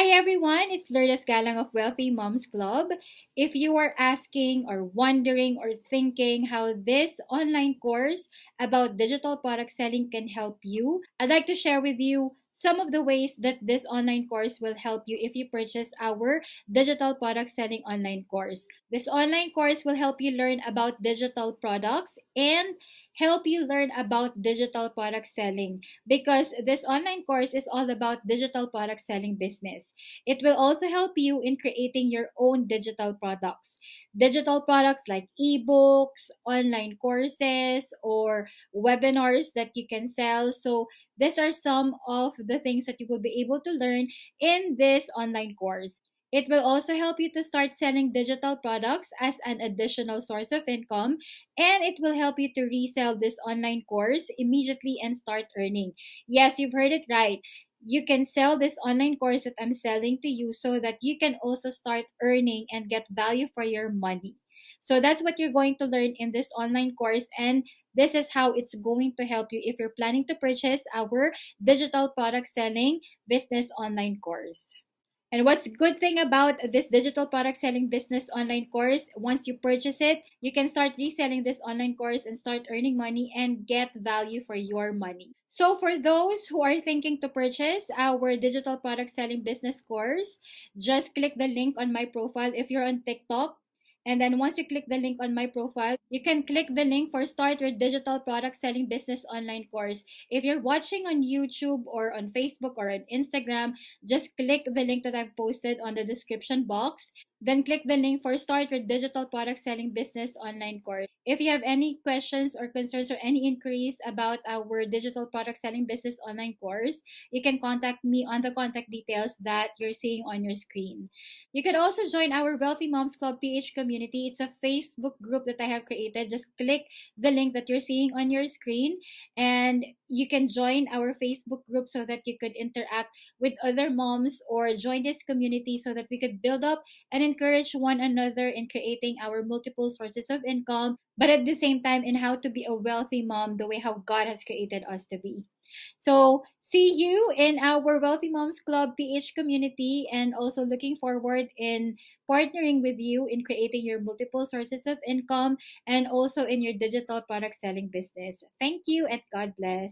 Hi everyone, it's Lourdes Galang of Wealthy Moms Club. If you are asking or wondering or thinking how this online course about digital product selling can help you, I'd like to share with you some of the ways that this online course will help you if you purchase our digital product selling online course. This online course will help you learn about digital products and help you learn about digital product selling because this online course is all about digital product selling business. It will also help you in creating your own digital products. Digital products like ebooks, online courses, or webinars that you can sell. So, these are some of the things that you will be able to learn in this online course. It will also help you to start selling digital products as an additional source of income, and it will help you to resell this online course immediately and start earning. Yes, you've heard it right. You can sell this online course that I'm selling to you so that you can also start earning and get value for your money. So that's what you're going to learn in this online course, and this is how it's going to help you if you're planning to purchase our digital product selling business online course. And what's good thing about this digital product selling business online course, once you purchase it, you can start reselling this online course and start earning money and get value for your money. So for those who are thinking to purchase our digital product selling business course, just click the link on my profile if you're on TikTok. And then once you click the link on my profile, you can click the link for Start Your Digital Product Selling Business Online Course. If you're watching on YouTube or on Facebook or on Instagram, just click the link that I've posted on the description box. Then click the link for Start Your Digital Product Selling Business Online Course. If you have any questions or concerns or any inquiries about our digital product selling business online course, you can contact me on the contact details that you're seeing on your screen. You can also join our Wealthy Moms Club PH community. It's a Facebook group that I have created. Just click the link that you're seeing on your screen and you can join our Facebook group so that you could interact with other moms or join this community so that we could build up and encourage one another in creating our multiple sources of income, but at the same time in how to be a wealthy mom the way how God has created us to be. So, see you in our Wealthy Moms Club PH community and also looking forward in partnering with you in creating your multiple sources of income and also in your digital product selling business. Thank you and God bless.